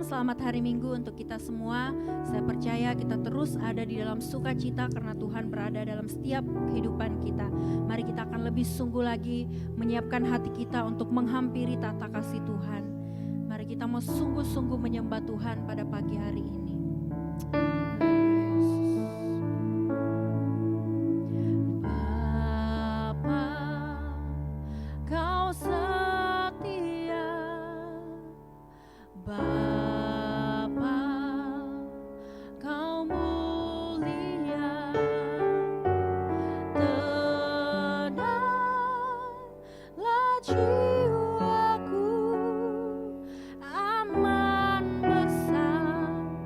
selamat hari Minggu untuk kita semua. Saya percaya kita terus ada di dalam sukacita karena Tuhan berada dalam setiap kehidupan kita. Mari kita akan lebih sungguh lagi menyiapkan hati kita untuk menghampiri tata kasih Tuhan. Mari kita mau sungguh-sungguh menyembah Tuhan pada pagi hari ini. Jiwaku aman bersamamu.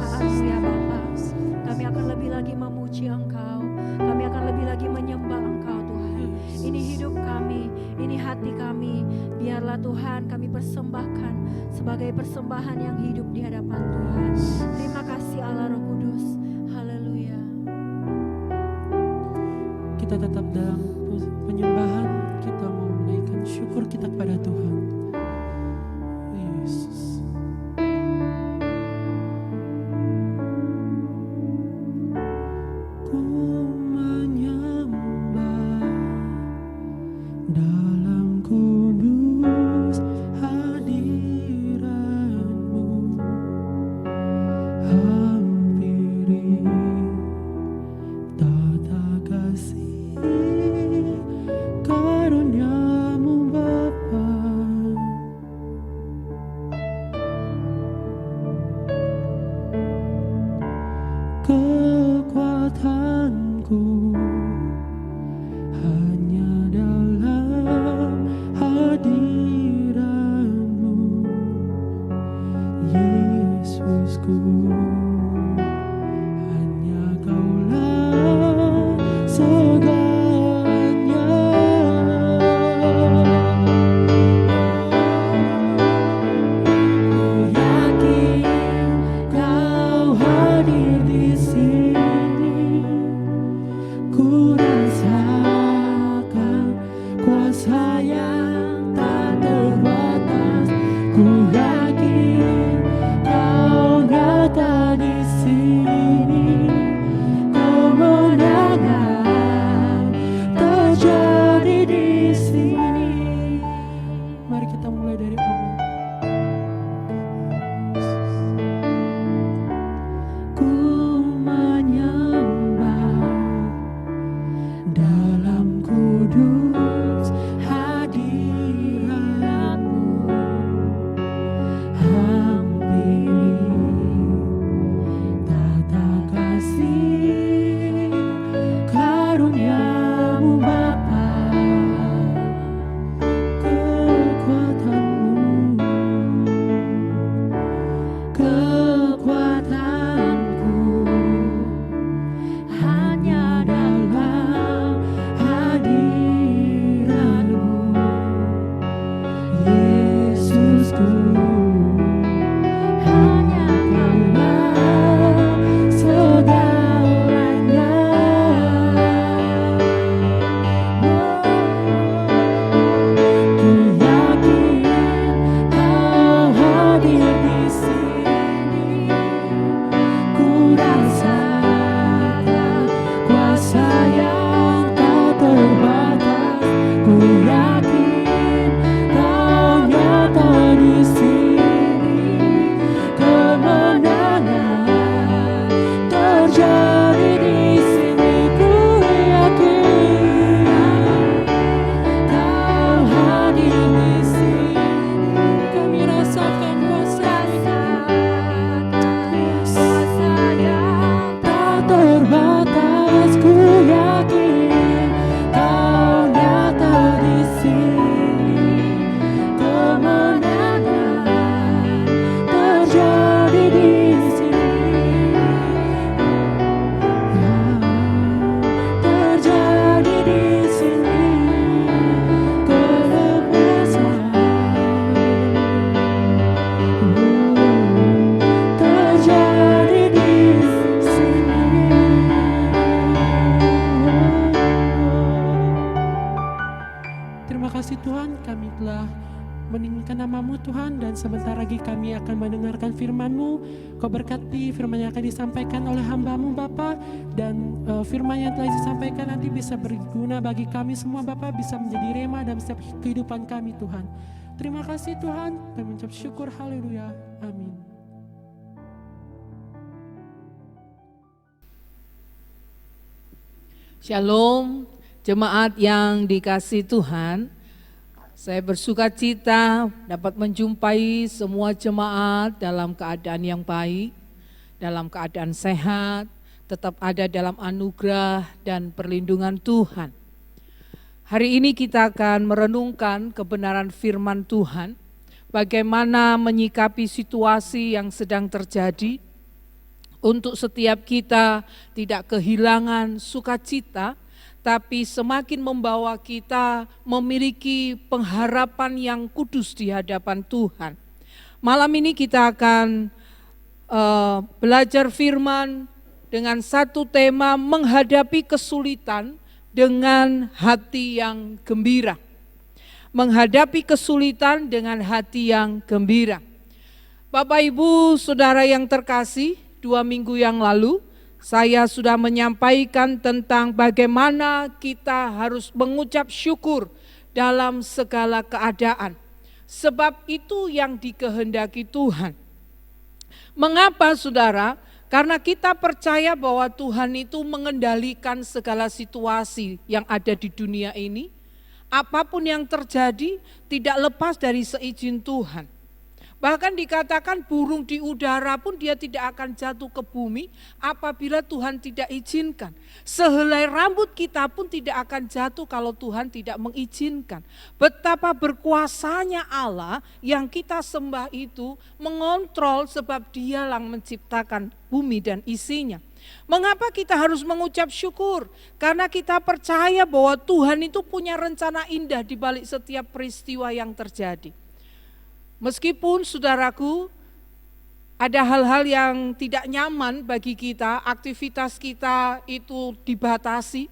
kemuliaan-Mu ya Bapa. Kami akan lebih lagi memuji Engkau, kami akan lebih lagi menyembah Engkau Tuhan. Ini hidup kami, ini hati kami, biarlah Tuhan kami persembahkan sebagai persembahan yang hidup di hadapan Tuhan. Terima kasih Allah Roh Kudus, haleluya. Kita tetap dalam penyembahan, kita mau menaikkan syukur kita kepada Tuhan. Yesus. Ku menyembah dalam kudus hadirat-Mu, hampiri tata kasih karunia-Mu Bapa. Kekuatanku hanya dalam hadirat-Mu, Yesusku. Hanya Kaulah segalanya. Ku yakin Kau hadir di sini. Ku rasakan kuasa yang tak terbatas. Ku yakin Kau nyata di sini. Kemenangan terjadi di sini. Mari kita mulai dari awal. Ku menyembah dalam kudus hadirat-Mu, hampiri tata kasih karunia-Mu Bapa. Kekuatanku hanya dalam hadirat-Mu, Yesusku. Hanya Kaulah segalanya. Ku yakin Kau hadir di sini. Ku rasakan kuasa yang tak terbatas. Ku yakin Kau nyata di sini. Kemenangan terjadi di sini. Ku yakin Kau hadir di sini. Kami rasakan kuasa yang tak terbatas. Ku yakin Kau nyata di sini. Kemenangan terjadi di sini. Terjadi di sini. Kelepasan terjadi di sini. Terima kasih Tuhan, kami telah meninggikan nama-Mu Tuhan, dan sebentar lagi kami akan mendengarkan firman-Mu. Kau berkati firman yang akan disampaikan oleh hamba-Mu Bapa, dan firman yang telah disampaikan nanti bisa berguna bagi kami semua Bapa, bisa menjadi rema dalam setiap kehidupan kami Tuhan. Terima kasih Tuhan, kami mengucap syukur, haleluya, amin. Shalom, jemaat yang dikasihi Tuhan. Saya bersuka cita dapat menjumpai semua jemaat dalam keadaan yang baik, dalam keadaan sehat, tetap ada dalam anugerah dan perlindungan Tuhan. Hari ini kita akan merenungkan kebenaran firman Tuhan, bagaimana menyikapi situasi yang sedang terjadi, untuk setiap kita tidak kehilangan sukacita, tapi semakin membawa kita memiliki pengharapan yang kudus di hadapan Tuhan. Malam ini kita akan belajar firman dengan satu tema, menghadapi kesulitan dengan hati yang gembira. Menghadapi kesulitan dengan hati yang gembira. Bapak, Ibu, Saudara yang terkasih, 2 minggu yang lalu saya sudah menyampaikan tentang bagaimana kita harus mengucap syukur dalam segala keadaan. Sebab itu yang dikehendaki Tuhan. Mengapa, Saudara? Karena kita percaya bahwa Tuhan itu mengendalikan segala situasi yang ada di dunia ini. Apapun yang terjadi tidak lepas dari seizin Tuhan. Bahkan dikatakan burung di udara pun dia tidak akan jatuh ke bumi apabila Tuhan tidak izinkan. Sehelai rambut kita pun tidak akan jatuh kalau Tuhan tidak mengizinkan. Betapa berkuasanya Allah yang kita sembah itu mengontrol, sebab Dialah menciptakan bumi dan isinya. Mengapa kita harus mengucap syukur? Karena kita percaya bahwa Tuhan itu punya rencana indah di balik setiap peristiwa yang terjadi. Meskipun, saudaraku, ada hal-hal yang tidak nyaman bagi kita, aktivitas kita itu dibatasi,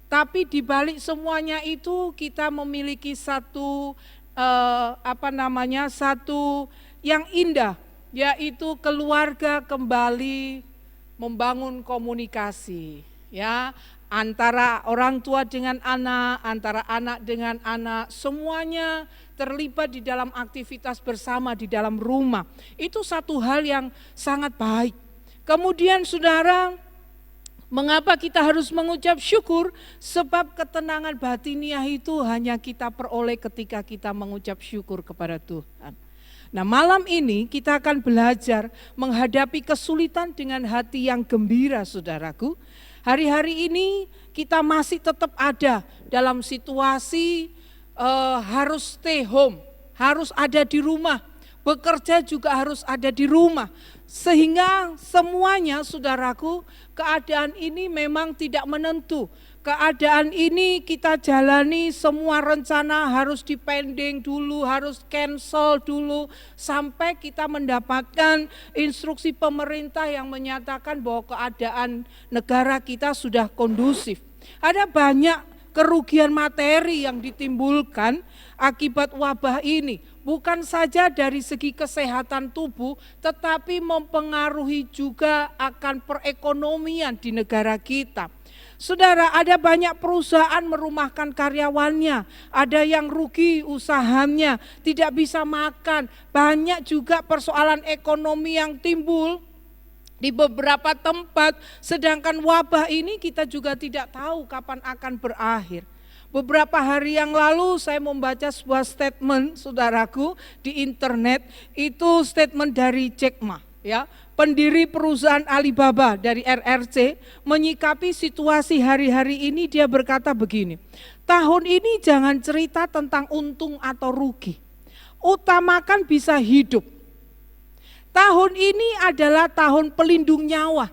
tapi di balik semuanya itu kita memiliki satu satu yang indah, yaitu keluarga kembali membangun komunikasi, ya, antara orang tua dengan anak, antara anak dengan anak, semuanya terlibat di dalam aktivitas bersama di dalam rumah. Itu satu hal yang sangat baik. Kemudian, saudara, mengapa kita harus mengucap syukur? Sebab ketenangan batiniah itu hanya kita peroleh ketika kita mengucap syukur kepada Tuhan. Nah, malam ini kita akan belajar menghadapi kesulitan dengan hati yang gembira, saudaraku. Hari-hari ini kita masih tetap ada dalam situasi harus stay home, harus ada di rumah, bekerja juga harus ada di rumah. Sehingga semuanya, saudaraku, keadaan ini memang tidak menentu. Keadaan ini kita jalani, semua rencana harus dipending dulu, harus cancel dulu, sampai kita mendapatkan instruksi pemerintah yang menyatakan bahwa keadaan negara kita sudah kondusif. Ada banyak kerugian materi yang ditimbulkan akibat wabah ini. Bukan saja dari segi kesehatan tubuh, tetapi mempengaruhi juga akan perekonomian di negara kita. Saudara, ada banyak perusahaan merumahkan karyawannya, ada yang rugi usahanya, tidak bisa makan. Banyak juga persoalan ekonomi yang timbul di beberapa tempat, sedangkan wabah ini kita juga tidak tahu kapan akan berakhir. Beberapa hari yang lalu saya membaca sebuah statement, saudaraku, di internet. Itu statement dari Jack Ma, ya, pendiri perusahaan Alibaba dari RRC, menyikapi situasi hari-hari ini. Dia berkata begini, tahun ini jangan cerita tentang untung atau rugi, utamakan bisa hidup. Tahun ini adalah tahun pelindung nyawa.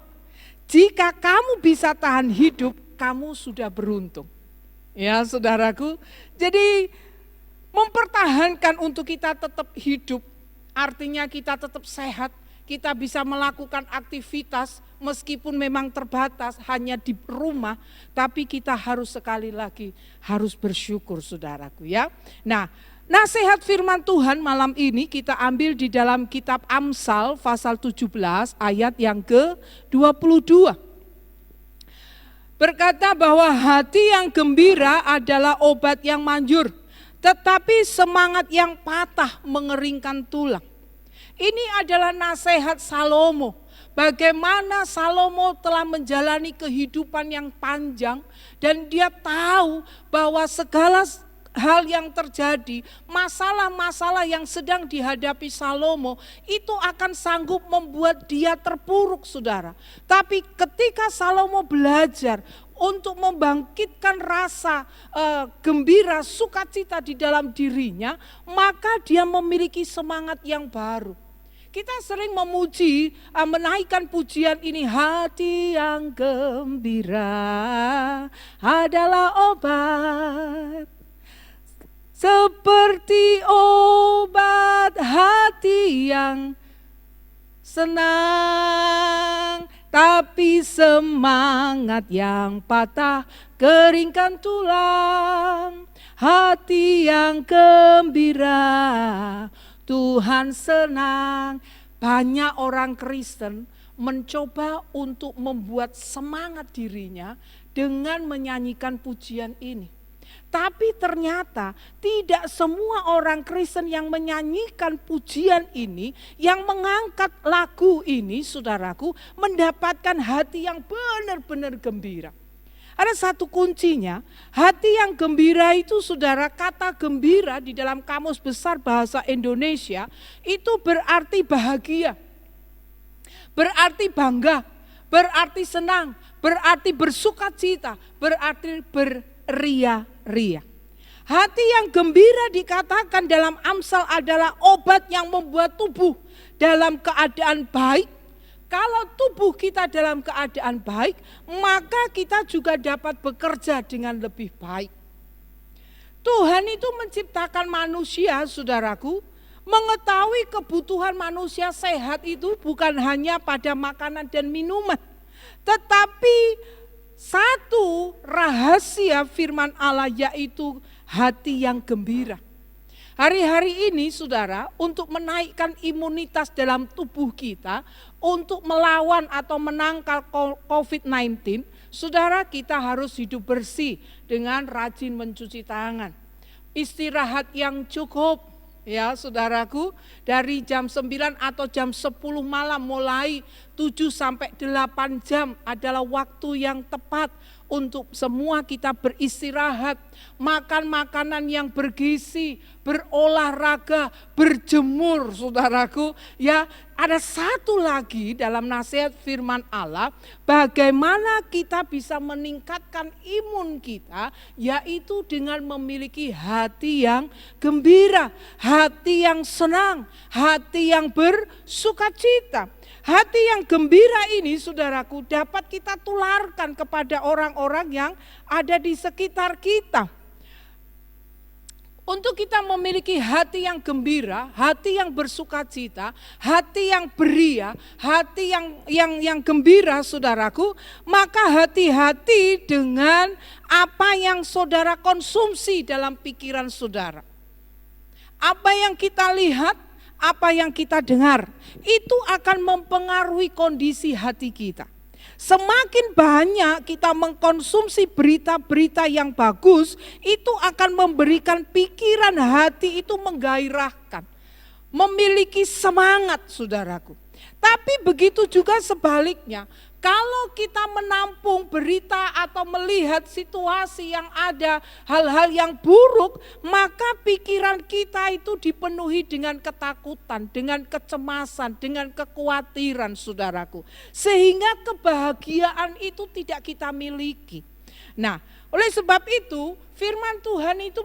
Jika kamu bisa tahan hidup, kamu sudah beruntung. Ya, saudaraku, jadi mempertahankan untuk kita tetap hidup, artinya kita tetap sehat, kita bisa melakukan aktivitas meskipun memang terbatas hanya di rumah, tapi kita harus sekali lagi harus bersyukur, saudaraku, ya. Nah, nasihat firman Tuhan malam ini kita ambil di dalam kitab Amsal pasal 17 ayat yang ke-22. Berkata bahwa hati yang gembira adalah obat yang manjur, tetapi semangat yang patah mengeringkan tulang. Ini adalah nasihat Salomo. Bagaimana Salomo telah menjalani kehidupan yang panjang dan dia tahu bahwa segala hal yang terjadi, masalah-masalah yang sedang dihadapi Salomo itu akan sanggup membuat dia terpuruk, saudara. Tapi ketika Salomo belajar untuk membangkitkan rasa gembira, sukacita di dalam dirinya, maka dia memiliki semangat yang baru. Kita sering memuji, menaikkan pujian ini, hati yang gembira adalah obat. Seperti obat hati yang senang, tapi semangat yang patah keringkan tulang. Hati yang gembira, Tuhan senang. Banyak orang Kristen mencoba untuk membuat semangat dirinya dengan menyanyikan pujian ini. Tapi ternyata tidak semua orang Kristen yang menyanyikan pujian ini, yang mengangkat lagu ini, saudaraku, mendapatkan hati yang benar-benar gembira. Ada satu kuncinya, hati yang gembira itu, saudara, kata gembira di dalam Kamus Besar Bahasa Indonesia itu berarti bahagia, berarti bangga, berarti senang, berarti bersukacita, berarti beria-ria. Hati yang gembira dikatakan dalam Amsal adalah obat yang membuat tubuh dalam keadaan baik. Kalau tubuh kita dalam keadaan baik, maka kita juga dapat bekerja dengan lebih baik. Tuhan itu menciptakan manusia, saudaraku, mengetahui kebutuhan manusia sehat itu bukan hanya pada makanan dan minuman, tetapi satu rahasia firman Allah yaitu hati yang gembira. Hari-hari ini, saudara, untuk menaikkan imunitas dalam tubuh kita, untuk melawan atau menangkal COVID-19, saudara, kita harus hidup bersih dengan rajin mencuci tangan. Istirahat yang cukup, ya saudaraku, dari jam 9 atau jam 10 malam mulai 7 sampai 8 jam adalah waktu yang tepat untuk semua kita beristirahat, makan makanan yang bergizi, berolahraga, berjemur, saudaraku. Ya, ada satu lagi dalam nasihat firman Allah, bagaimana kita bisa meningkatkan imun kita, yaitu dengan memiliki hati yang gembira, hati yang senang, hati yang bersukacita. Hati yang gembira ini, saudaraku, dapat kita tularkan kepada orang-orang yang ada di sekitar kita. Untuk kita memiliki hati yang gembira, hati yang bersukacita, hati yang beria, hati yang gembira, saudaraku, maka hati-hati dengan apa yang saudara konsumsi dalam pikiran saudara. Apa yang kita lihat, apa yang kita dengar, itu akan mempengaruhi kondisi hati kita. Semakin banyak kita mengkonsumsi berita-berita yang bagus, itu akan memberikan pikiran hati itu menggairahkan, memiliki semangat, saudaraku. Tapi begitu juga sebaliknya, kalau kita menampung berita atau melihat situasi yang ada, hal-hal yang buruk, maka pikiran kita itu dipenuhi dengan ketakutan, dengan kecemasan, dengan kekhawatiran, saudaraku. Sehingga kebahagiaan itu tidak kita miliki. Nah, oleh sebab itu, firman Tuhan itu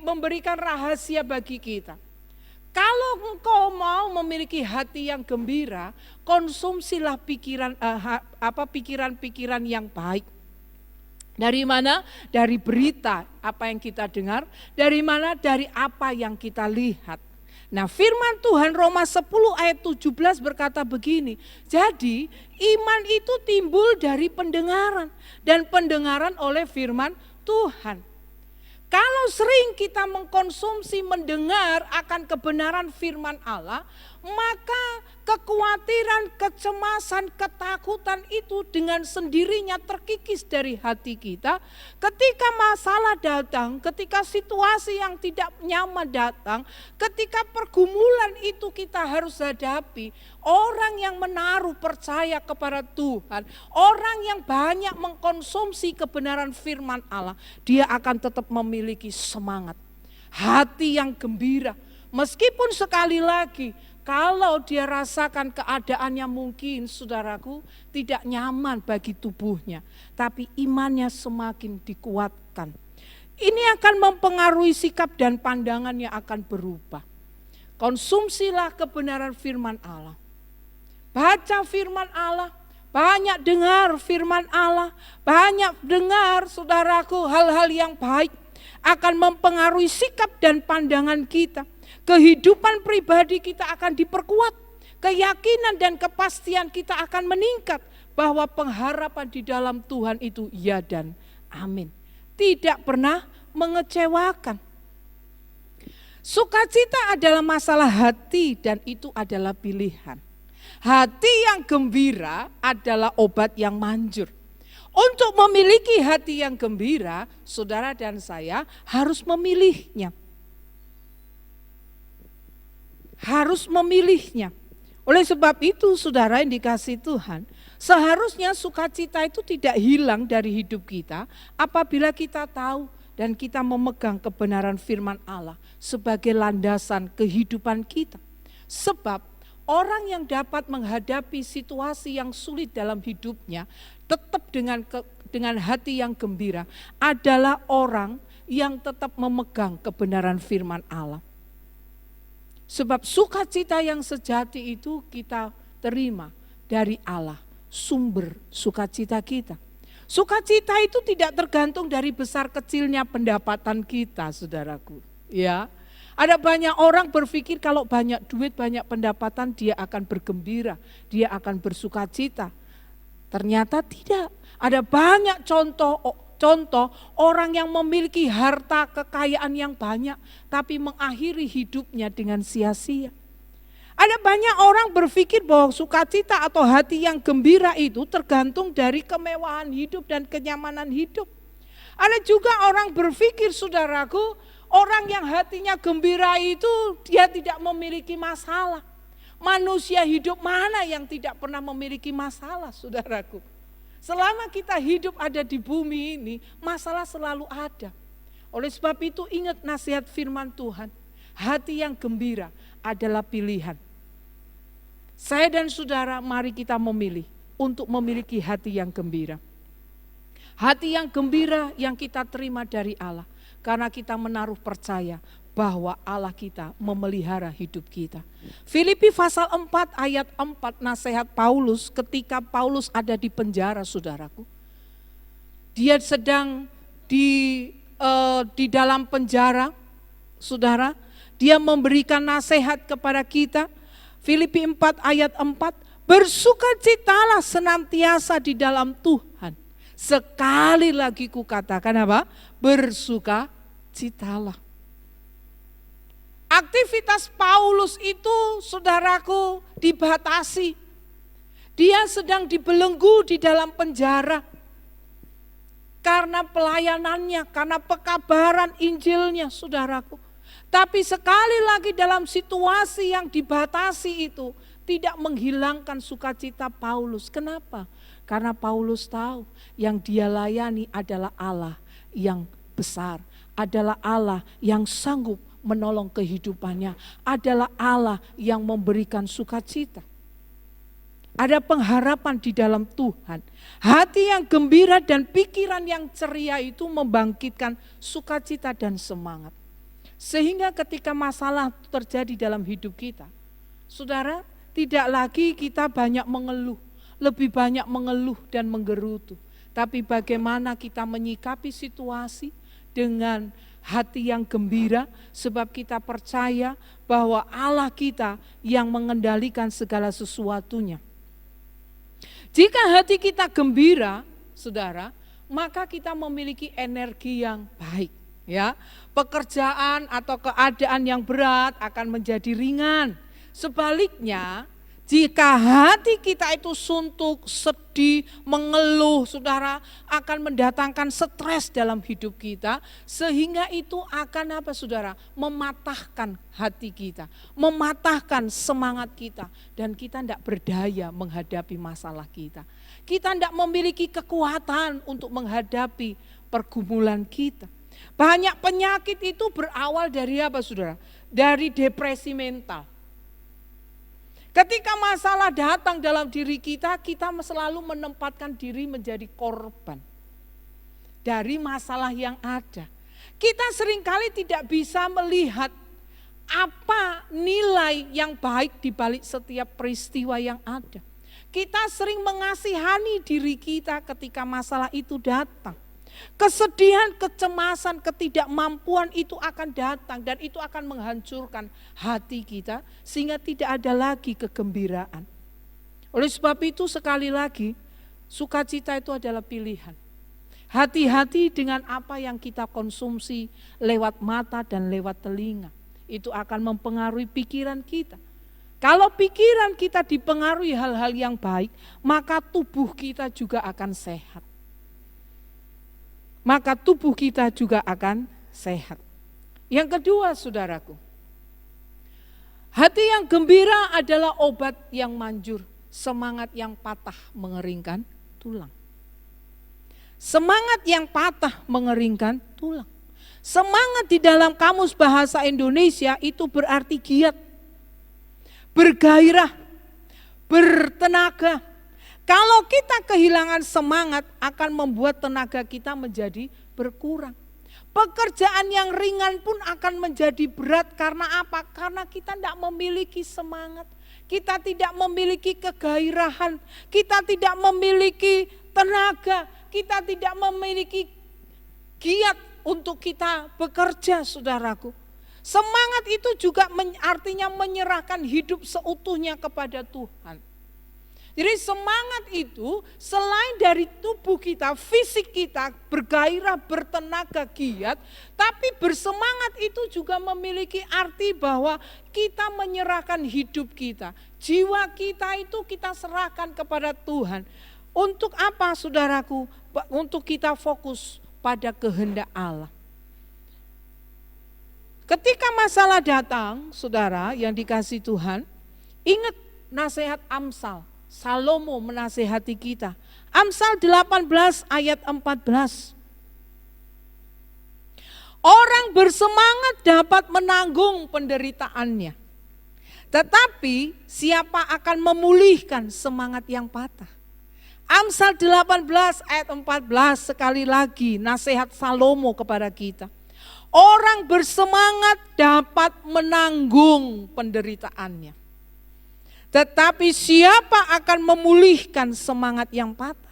memberikan rahasia bagi kita. Kalau engkau mau memiliki hati yang gembira, konsumsilah pikiran-pikiran yang baik. Dari mana? Dari berita apa yang kita dengar, dari mana? Dari apa yang kita lihat. Nah, firman Tuhan Roma 10 ayat 17 berkata begini, jadi iman itu timbul dari pendengaran, dan pendengaran oleh firman Tuhan. Kalau sering kita mengkonsumsi, mendengar akan kebenaran firman Allah, maka kekhawatiran, kecemasan, ketakutan itu dengan sendirinya terkikis dari hati kita. Ketika masalah datang, ketika situasi yang tidak nyaman datang, ketika pergumulan itu kita harus hadapi, orang yang menaruh percaya kepada Tuhan, orang yang banyak mengkonsumsi kebenaran firman Allah, dia akan tetap memiliki semangat, hati yang gembira. Meskipun sekali lagi, kalau dia rasakan keadaannya mungkin, saudaraku, tidak nyaman bagi tubuhnya, tapi imannya semakin dikuatkan. Ini akan mempengaruhi sikap dan pandangannya akan berubah. Konsumsilah kebenaran firman Allah. Baca firman Allah, banyak dengar firman Allah, banyak dengar saudaraku hal-hal yang baik akan mempengaruhi sikap dan pandangan kita. Kehidupan pribadi kita akan diperkuat, keyakinan dan kepastian kita akan meningkat bahwa pengharapan di dalam Tuhan itu ya dan amin. Tidak pernah mengecewakan. Sukacita adalah masalah hati dan itu adalah pilihan. Hati yang gembira adalah obat yang manjur. Untuk memiliki hati yang gembira, saudara dan saya harus memilihnya. Harus memilihnya. Oleh sebab itu, saudara yang dikasihi Tuhan, seharusnya sukacita itu tidak hilang dari hidup kita apabila kita tahu dan kita memegang kebenaran firman Allah sebagai landasan kehidupan kita. Sebab orang yang dapat menghadapi situasi yang sulit dalam hidupnya tetap dengan hati yang gembira adalah orang yang tetap memegang kebenaran firman Allah. Sebab sukacita yang sejati itu kita terima dari Allah, sumber sukacita kita. Sukacita itu tidak tergantung dari besar kecilnya pendapatan kita, saudaraku. Ya. Ada banyak orang berpikir kalau banyak duit, banyak pendapatan dia akan bergembira, dia akan bersukacita. Ternyata tidak. Ada banyak contoh orang yang memiliki harta kekayaan yang banyak tapi mengakhiri hidupnya dengan sia-sia. Ada banyak orang berpikir bahwa sukacita atau hati yang gembira itu tergantung dari kemewahan hidup dan kenyamanan hidup. Ada juga orang berpikir, saudaraku, orang yang hatinya gembira itu dia tidak memiliki masalah. Manusia hidup mana yang tidak pernah memiliki masalah, saudaraku? Selama kita hidup ada di bumi ini, masalah selalu ada. Oleh sebab itu ingat nasihat firman Tuhan, hati yang gembira adalah pilihan. Saya dan saudara mari kita memilih untuk memiliki hati yang gembira. Hati yang gembira yang kita terima dari Allah. Karena kita menaruh percaya bahwa Allah kita memelihara hidup kita. Filipi pasal 4 ayat 4 nasihat Paulus ketika Paulus ada di penjara, saudaraku. Dia sedang di dalam penjara, saudara. Dia memberikan nasihat kepada kita. Filipi 4 ayat 4, bersukacitalah senantiasa di dalam Tuhan. Sekali lagi kukatakan apa? Bersukacitalah. Aktivitas Paulus itu, saudaraku, dibatasi. Dia sedang dibelenggu di dalam penjara. Karena pelayanannya, karena pekabaran Injilnya, saudaraku. Tapi sekali lagi dalam situasi yang dibatasi itu, tidak menghilangkan sukacita Paulus. Kenapa? Karena Paulus tahu yang dia layani adalah Allah yang besar. Adalah Allah yang sanggup menolong kehidupannya. Adalah Allah yang memberikan sukacita. Ada pengharapan di dalam Tuhan. Hati yang gembira dan pikiran yang ceria itu membangkitkan sukacita dan semangat. Sehingga ketika masalah terjadi dalam hidup kita, saudara, tidak lagi kita banyak mengeluh. Lebih banyak mengeluh dan menggerutu. Tapi bagaimana kita menyikapi situasi dengan hati yang gembira, sebab kita percaya bahwa Allah kita yang mengendalikan segala sesuatunya. Jika hati kita gembira, saudara, maka kita memiliki energi yang baik. Ya, pekerjaan atau keadaan yang berat akan menjadi ringan. Sebaliknya, jika hati kita itu suntuk, sedih, mengeluh, saudara, akan mendatangkan stres dalam hidup kita, sehingga itu akan apa, saudara? Mematahkan hati kita, mematahkan semangat kita, dan kita tidak berdaya menghadapi masalah kita. Kita tidak memiliki kekuatan untuk menghadapi pergumulan kita. Banyak penyakit itu berawal dari apa, saudara? Dari depresi mental. Ketika masalah datang dalam diri kita, kita selalu menempatkan diri menjadi korban dari masalah yang ada. Kita seringkali tidak bisa melihat Apa nilai yang baik di balik setiap peristiwa yang ada? Kita sering mengasihani diri kita ketika masalah itu datang. Kesedihan, kecemasan, ketidakmampuan itu akan datang dan itu akan menghancurkan hati kita sehingga tidak ada lagi kegembiraan. Oleh sebab itu sekali lagi, sukacita itu adalah pilihan. Hati-hati dengan apa yang kita konsumsi lewat mata dan lewat telinga. Itu akan mempengaruhi pikiran kita. Kalau pikiran kita dipengaruhi hal-hal yang baik, maka tubuh kita juga akan sehat. Maka tubuh kita juga akan sehat. Yang kedua, saudaraku, hati yang gembira adalah obat yang manjur. Semangat yang patah mengeringkan tulang. Semangat yang patah mengeringkan tulang. Semangat di dalam kamus bahasa Indonesia itu berarti giat, bergairah, bertenaga. Kalau kita kehilangan semangat akan membuat tenaga kita menjadi berkurang. Pekerjaan yang ringan pun akan menjadi berat karena apa? Karena kita tidak memiliki semangat. Kita tidak memiliki kegairahan. Kita tidak memiliki tenaga. Kita tidak memiliki giat untuk kita bekerja, saudaraku. Semangat itu juga artinya menyerahkan hidup seutuhnya kepada Tuhan. Jadi semangat itu selain dari tubuh kita, fisik kita bergairah, bertenaga, giat, tapi bersemangat itu juga memiliki arti bahwa kita menyerahkan hidup kita. Jiwa kita itu kita serahkan kepada Tuhan. Untuk apa, saudaraku? Untuk kita fokus pada kehendak Allah. Ketika masalah datang, saudara yang dikasihi Tuhan, ingat nasihat Amsal. Salomo menasihati kita. Amsal 18 ayat 14. Orang bersemangat dapat menanggung penderitaannya. Tetapi siapa akan memulihkan semangat yang patah? Amsal 18 ayat 14 sekali lagi nasihat Salomo kepada kita. Orang bersemangat dapat menanggung penderitaannya. Tetapi siapa akan memulihkan semangat yang patah?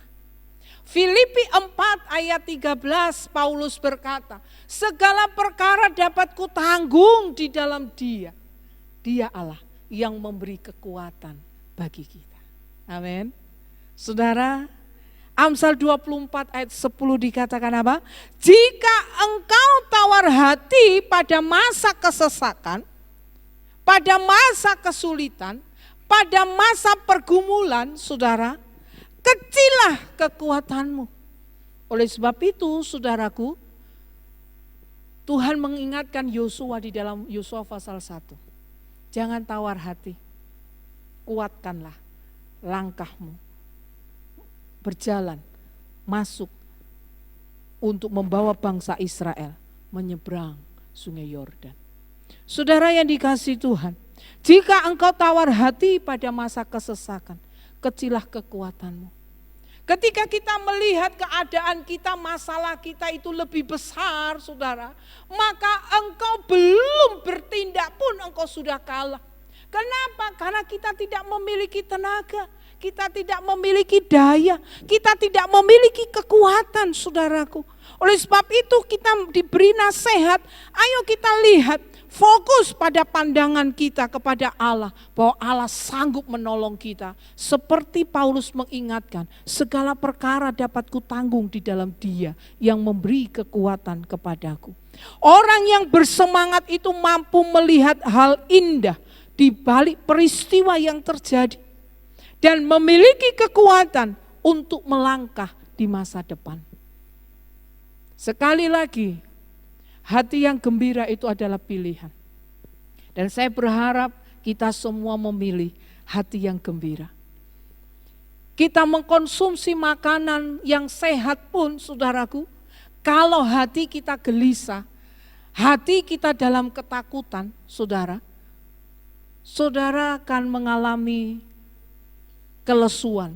Filipi 4 ayat 13 Paulus berkata, segala perkara dapat kutanggung di dalam Dia. Dia Allah yang memberi kekuatan bagi kita. Amin. Saudara, Amsal 24 ayat 10 dikatakan apa? Jika engkau tawar hati pada masa kesesakan, pada masa kesulitan, pada masa pergumulan, saudara, kecilah kekuatanmu. Oleh sebab itu, saudaraku, Tuhan mengingatkan Yosua di dalam Yosua pasal 1. Jangan tawar hati, kuatkanlah langkahmu. Berjalan, masuk untuk membawa bangsa Israel menyeberang sungai Yordan. Saudara yang dikasihi Tuhan, jika engkau tawar hati pada masa kesesakan, kecilah kekuatanmu. Ketika kita melihat keadaan kita, masalah kita itu lebih besar, saudara, maka engkau belum bertindak pun engkau sudah kalah. Kenapa? Karena kita tidak memiliki tenaga, kita tidak memiliki daya, kita tidak memiliki kekuatan, saudaraku. Oleh sebab itu kita diberi nasihat, ayo kita lihat, fokus pada pandangan kita kepada Allah, bahwa Allah sanggup menolong kita. Seperti Paulus mengingatkan, segala perkara dapat kutanggung di dalam Dia yang memberi kekuatan kepadaku. Orang yang bersemangat itu mampu melihat hal indah di balik peristiwa yang terjadi dan memiliki kekuatan untuk melangkah di masa depan. Sekali lagi, hati yang gembira itu adalah pilihan. Dan saya berharap kita semua memilih hati yang gembira. Kita mengkonsumsi makanan yang sehat pun, saudaraku, kalau hati kita gelisah, hati kita dalam ketakutan, saudara akan mengalami kelesuan,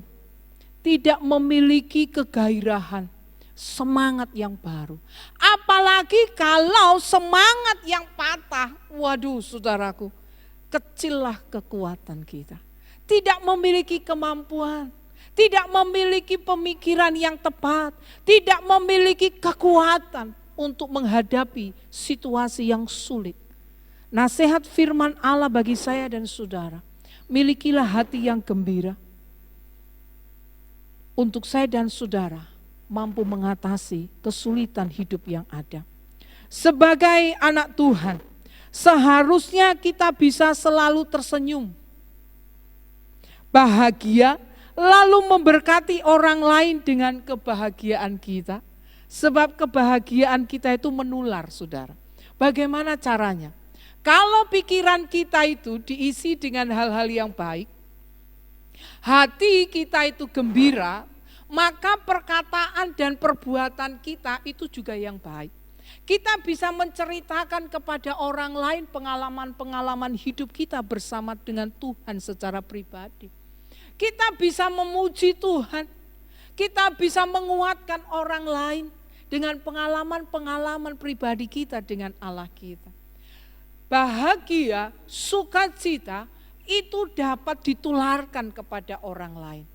tidak memiliki kegairahan, semangat yang baru. Apalagi kalau semangat yang patah, waduh saudaraku, kecillah kekuatan kita. Tidak memiliki kemampuan, tidak memiliki pemikiran yang tepat, tidak memiliki kekuatan untuk menghadapi situasi yang sulit. Nasihat firman Allah bagi saya dan saudara, milikilah hati yang gembira. Untuk saya dan saudara mampu mengatasi kesulitan hidup yang ada. Sebagai anak Tuhan, seharusnya kita bisa selalu tersenyum, bahagia, lalu memberkati orang lain dengan kebahagiaan kita. Sebab kebahagiaan kita itu menular, saudara. Bagaimana caranya? Kalau pikiran kita itu diisi dengan hal-hal yang baik, hati kita itu gembira, maka perkataan dan perbuatan kita itu juga yang baik. Kita bisa menceritakan kepada orang lain pengalaman-pengalaman hidup kita bersama dengan Tuhan secara pribadi. Kita bisa memuji Tuhan, kita bisa menguatkan orang lain dengan pengalaman-pengalaman pribadi kita dengan Allah kita. Bahagia, sukacita itu dapat ditularkan kepada orang lain.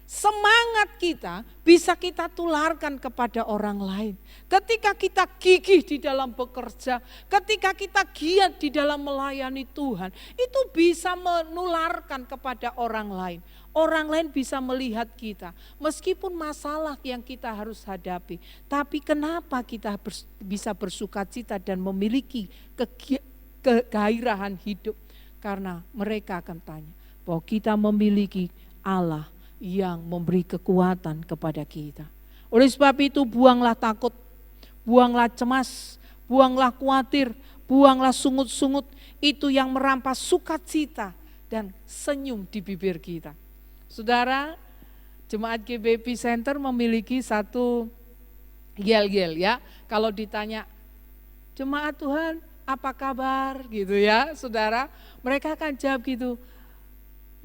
Semangat kita bisa kita tularkan kepada orang lain. Ketika kita gigih di dalam bekerja, ketika kita giat di dalam melayani Tuhan, itu bisa menularkan kepada orang lain. Orang lain bisa melihat kita, meskipun masalah yang kita harus hadapi. Tapi kenapa kita bisa bersukacita dan memiliki kegairahan hidup? Karena mereka akan tanya bahwa kita memiliki Allah yang memberi kekuatan kepada kita. Oleh sebab itu buanglah takut, buanglah cemas, buanglah khawatir, buanglah sungut-sungut. Itu yang merampas sukacita dan senyum di bibir kita. Saudara, Jemaat GBP Center memiliki satu yel-yel ya. Kalau ditanya, Jemaat Tuhan apa kabar gitu ya saudara. Mereka akan jawab gitu,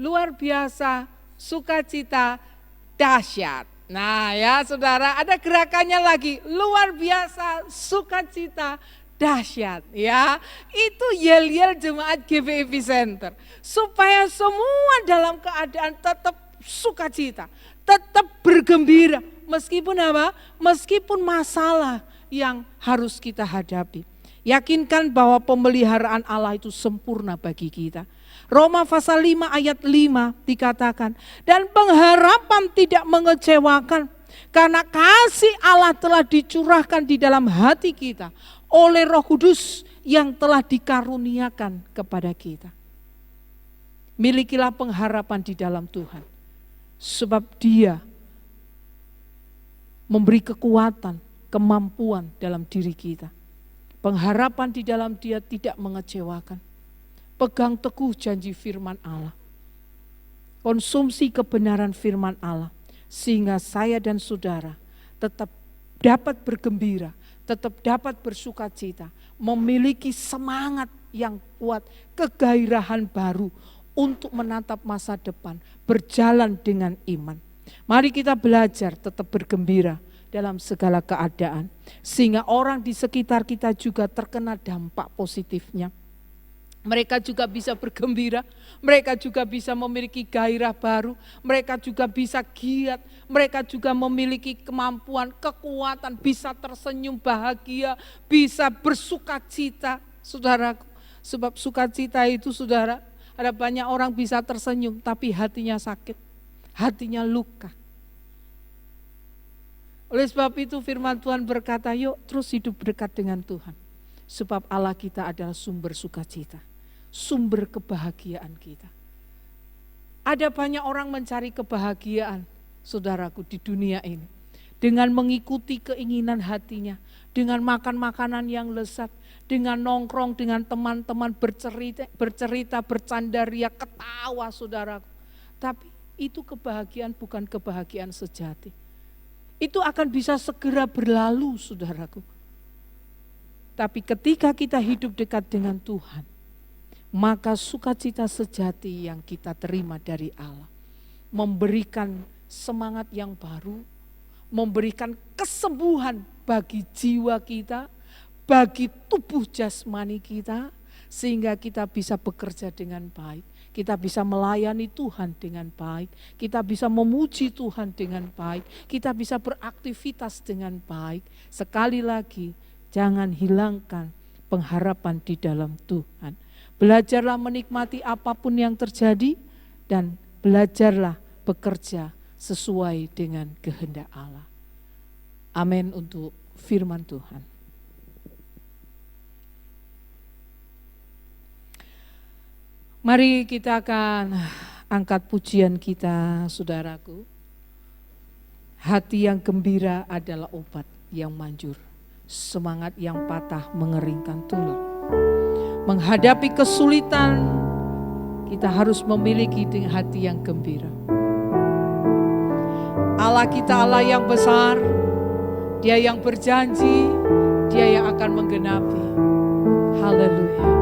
luar biasa, sukacita, dahsyat. Nah ya saudara, ada gerakannya lagi, luar biasa, sukacita, dahsyat ya. Itu yel-yel Jemaat GBP Center. Supaya semua dalam keadaan tetap sukacita, tetap bergembira. Meskipun apa? Meskipun masalah yang harus kita hadapi. Yakinkan bahwa pemeliharaan Allah itu sempurna bagi kita. Roma pasal 5 ayat 5 dikatakan, dan pengharapan tidak mengecewakan karena kasih Allah telah dicurahkan di dalam hati kita oleh Roh Kudus yang telah dikaruniakan kepada kita. Milikilah pengharapan di dalam Tuhan, sebab Dia memberi kekuatan, kemampuan dalam diri kita. Pengharapan di dalam Dia tidak mengecewakan. Pegang teguh janji firman Allah. Konsumsi kebenaran firman Allah. Sehingga saya dan saudara tetap dapat bergembira, tetap dapat bersukacita. Memiliki semangat yang kuat, kegairahan baru untuk menatap masa depan. Berjalan dengan iman. Mari kita belajar tetap bergembira dalam segala keadaan. Sehingga orang di sekitar kita juga terkena dampak positifnya. Mereka juga bisa bergembira, mereka juga bisa memiliki gairah baru, mereka juga bisa giat, mereka juga memiliki kemampuan, kekuatan, bisa tersenyum bahagia, bisa bersukacita. Saudaraku, sebab sukacita itu saudara, ada banyak orang bisa tersenyum tapi hatinya sakit, hatinya luka. Oleh sebab itu firman Tuhan berkata, yuk terus hidup dekat dengan Tuhan. Sebab Allah kita adalah sumber sukacita, sumber kebahagiaan kita. Ada banyak orang mencari kebahagiaan, saudaraku, di dunia ini. Dengan mengikuti keinginan hatinya, dengan makan makanan yang lezat, dengan nongkrong dengan teman-teman bercerita, bercandaria, ketawa saudaraku. Tapi itu kebahagiaan bukan kebahagiaan sejati. Itu akan bisa segera berlalu saudaraku. Tapi ketika kita hidup dekat dengan Tuhan, maka sukacita sejati yang kita terima dari Allah memberikan semangat yang baru, memberikan kesembuhan bagi jiwa kita, bagi tubuh jasmani kita, sehingga kita bisa bekerja dengan baik, kita bisa melayani Tuhan dengan baik, kita bisa memuji Tuhan dengan baik, kita bisa beraktivitas dengan baik. Sekali lagi, jangan hilangkan pengharapan di dalam Tuhan. Belajarlah menikmati apapun yang terjadi dan belajarlah bekerja sesuai dengan kehendak Allah. Amin untuk firman Tuhan. Mari kita akan angkat pujian kita, saudaraku. Hati yang gembira adalah obat yang manjur. Semangat yang patah mengeringkan tulang. Menghadapi kesulitan, kita harus memiliki hati yang gembira. Allah kita Allah yang besar, Dia yang berjanji, Dia yang akan menggenapi. Haleluya.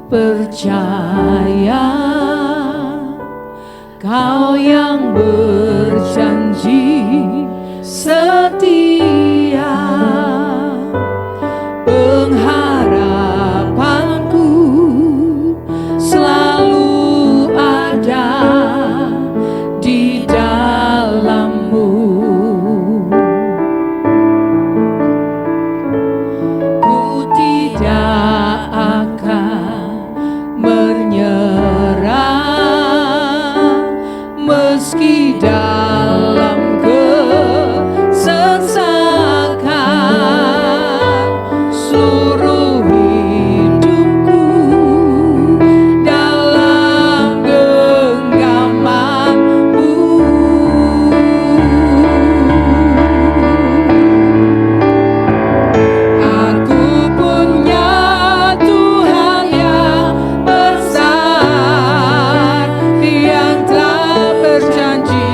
Percaya Kau yang berjanji setia, pengharapanku selalu ada di dalam-Mu. Ku tidak akan menyerah meski dalam kesesakan, seluruh hidupku dalam genggaman-Mu. Aku punya Tuhan yang besar, yang telah berjanji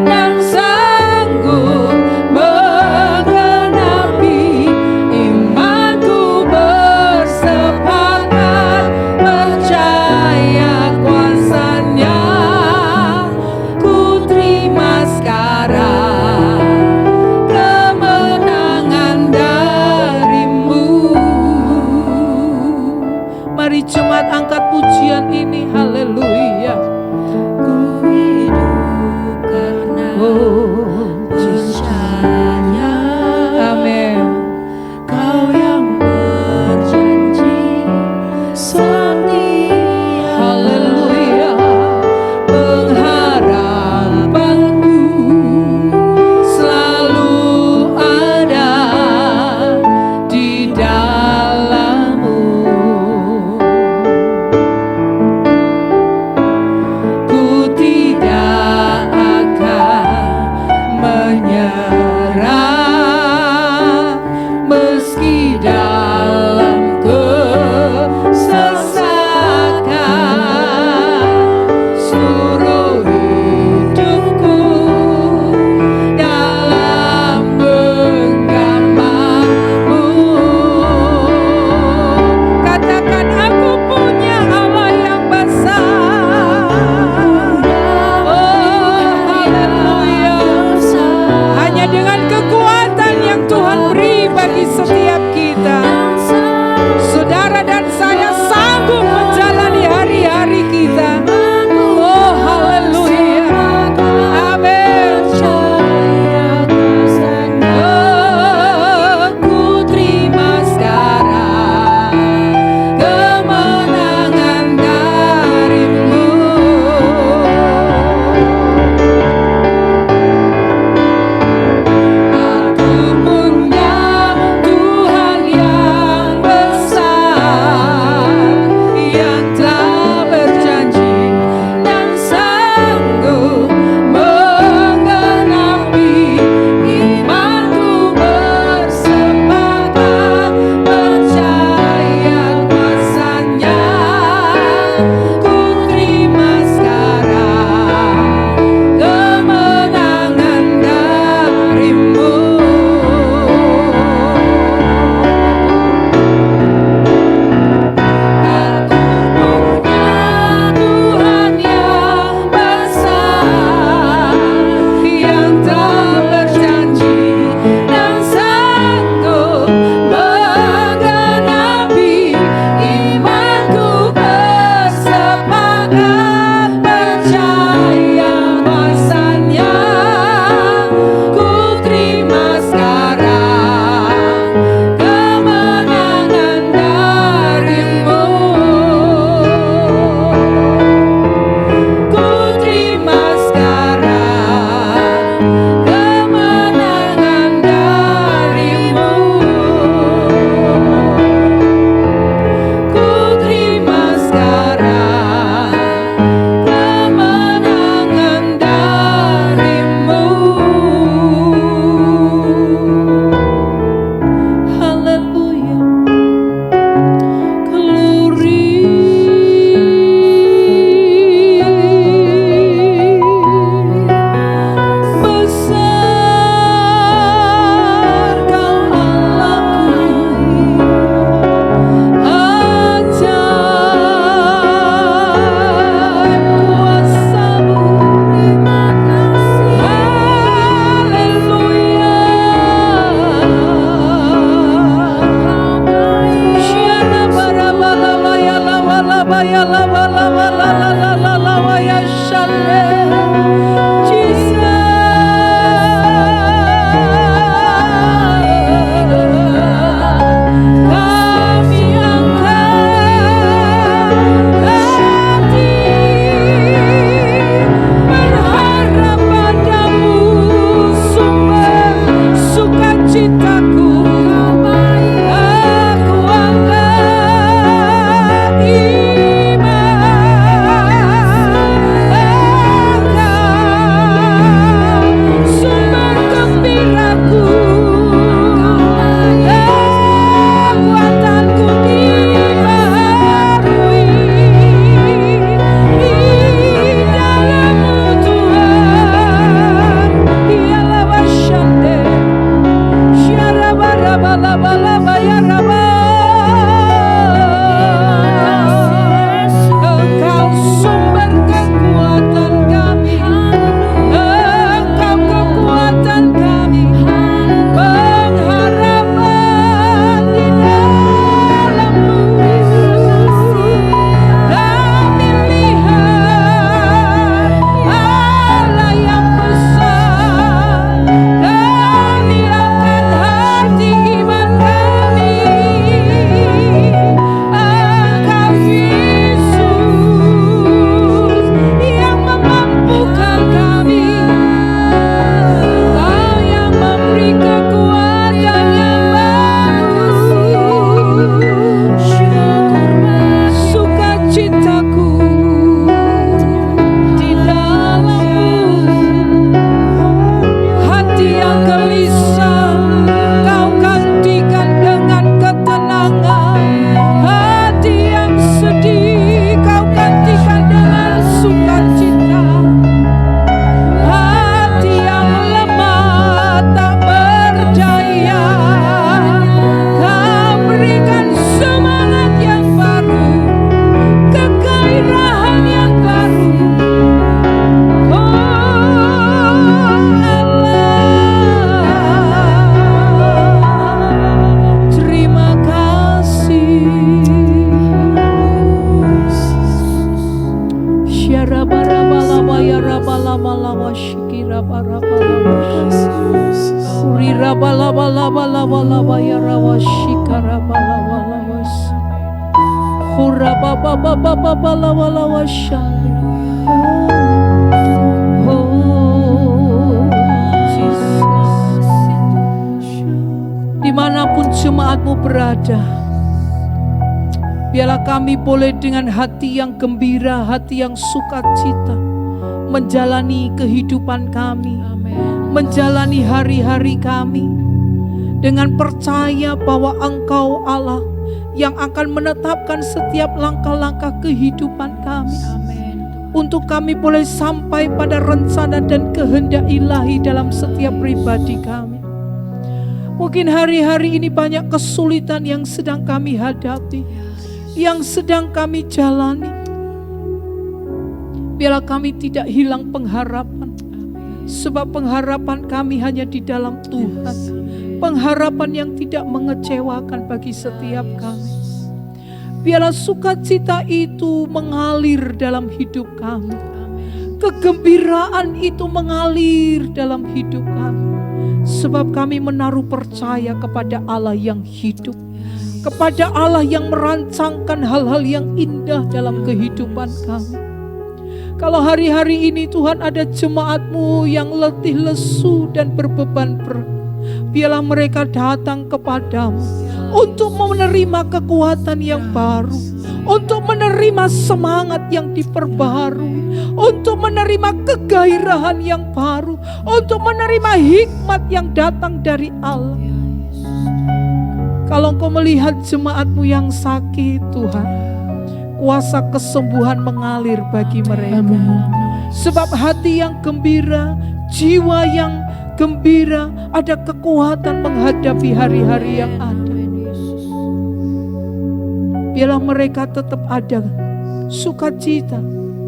dan sanggup menggenapi. Imanku bersepakat percaya kuasa-Nya. Ku terima sekarang kemenangan dari-Mu. Mari jemaat angkat pujian ini, haleluya. Ku hidup karena percaya. Amin. Kau yang berjanji setia. Haleluya. Pengharapanku selalu ada di dalam-Mu. Oh, Jesus. Dimanapun jemaatmu berada, biarlah kami boleh dengan hati yang gembira, hati yang sukacita menjalani kehidupan kami, menjalani hari-hari kami dengan percaya bahwa Engkau Allah yang akan menetapkan setiap langkah-langkah kehidupan kami. Untuk kami boleh sampai pada rencana dan kehendak ilahi dalam setiap pribadi kami. Mungkin hari-hari ini banyak kesulitan yang sedang kami hadapi, yang sedang kami jalani. Biarlah kami tidak hilang pengharapan, sebab pengharapan kami hanya di dalam Tuhan. Pengharapan yang tidak mengecewakan bagi setiap kami. Biarlah sukacita itu mengalir dalam hidup kami. Kegembiraan itu mengalir dalam hidup kami. Sebab kami menaruh percaya kepada Allah yang hidup, kepada Allah yang merancangkan hal-hal yang indah dalam kehidupan kami. Kalau hari-hari ini Tuhan ada jemaat-Mu yang letih lesu dan berbeban berat, biarlah mereka datang kepadamu untuk menerima kekuatan yang baru, untuk menerima semangat yang diperbaharui, untuk menerima kegairahan yang baru, untuk menerima hikmat yang datang dari Allah. Kalau Engkau melihat jemaat-Mu yang sakit, Tuhan, kuasa kesembuhan mengalir bagi mereka. Sebab hati yang gembira, jiwa yang gembira, ada kekuatan menghadapi hari-hari yang ada. Biarlah mereka tetap ada sukacita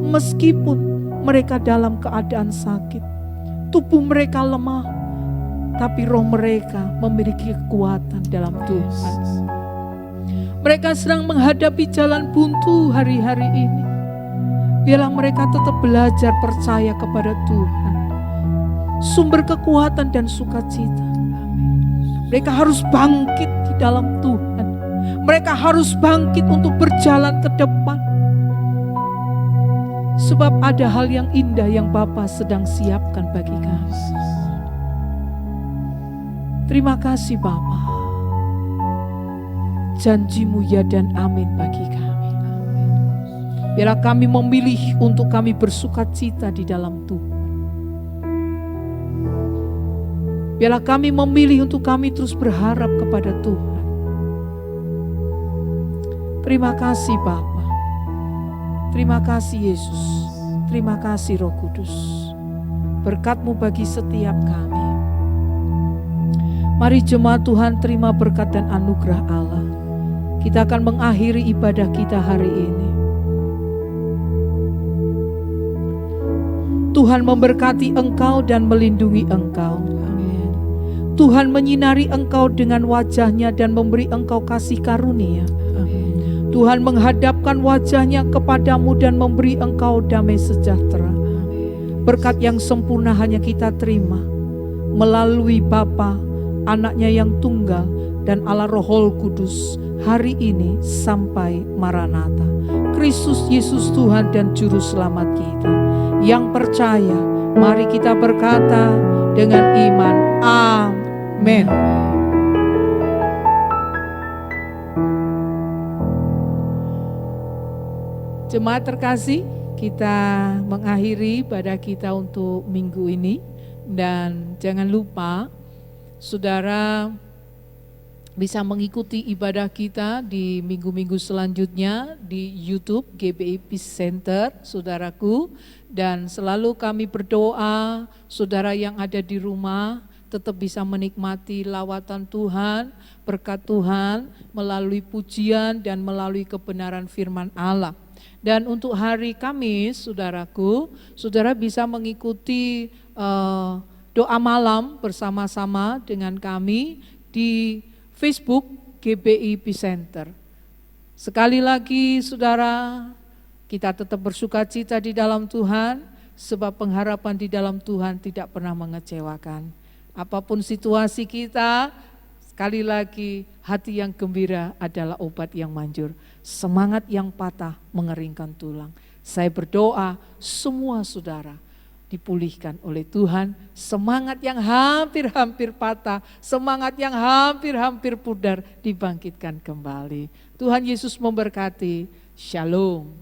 meskipun mereka dalam keadaan sakit. Tubuh mereka lemah, tapi roh mereka memiliki kekuatan dalam Tuhan. Mereka sedang menghadapi jalan buntu hari-hari ini. Biarlah mereka tetap belajar percaya kepada Tuhan, sumber kekuatan dan sukacita. Mereka harus bangkit di dalam Tuhan. Mereka harus bangkit untuk berjalan ke depan. Sebab ada hal yang indah yang Bapa sedang siapkan bagi kami. Terima kasih Bapa. Janji-Mu ya dan amin bagi kami. Biarlah kami memilih untuk kami bersukacita di dalam Tuhan. Biarlah kami memilih untuk kami terus berharap kepada Tuhan. Terima kasih Bapa. Terima kasih Yesus. Terima kasih Roh Kudus. Berkat-Mu bagi setiap kami. Mari jemaat Tuhan terima berkat dan anugerah Allah. Kita akan mengakhiri ibadah kita hari ini. Tuhan memberkati engkau dan melindungi engkau. Tuhan menyinari engkau dengan wajah-Nya dan memberi engkau kasih karunia. Tuhan menghadapkan wajah-Nya kepadamu dan memberi engkau damai sejahtera. Berkat yang sempurna hanya kita terima melalui Bapa, Anak-Nya yang tunggal, dan Allah Roh Kudus hari ini sampai Maranatha. Kristus Yesus Tuhan dan Juru Selamat kita. Yang percaya, mari kita berkata dengan iman, amin. Jemaat terkasih, kita mengakhiri ibadah kita untuk minggu ini. Dan jangan lupa, saudara bisa mengikuti ibadah kita di minggu-minggu selanjutnya di YouTube GBI Peace Center, saudaraku. Dan selalu kami berdoa, saudara yang ada di rumah tetap bisa menikmati lawatan Tuhan, berkat Tuhan melalui pujian dan melalui kebenaran firman Allah. Dan untuk hari Kamis, saudaraku, saudara bisa mengikuti doa malam bersama-sama dengan kami di Facebook GBI Peace Center. Sekali lagi, saudara, kita tetap bersukacita di dalam Tuhan, sebab pengharapan di dalam Tuhan tidak pernah mengecewakan. Apapun situasi kita, Sekali lagi, hati yang gembira adalah obat yang manjur. Semangat yang patah mengeringkan tulang. Saya berdoa semua saudara dipulihkan oleh Tuhan. Semangat yang hampir-hampir patah, semangat yang hampir-hampir pudar dibangkitkan kembali. Tuhan Yesus memberkati. Shalom.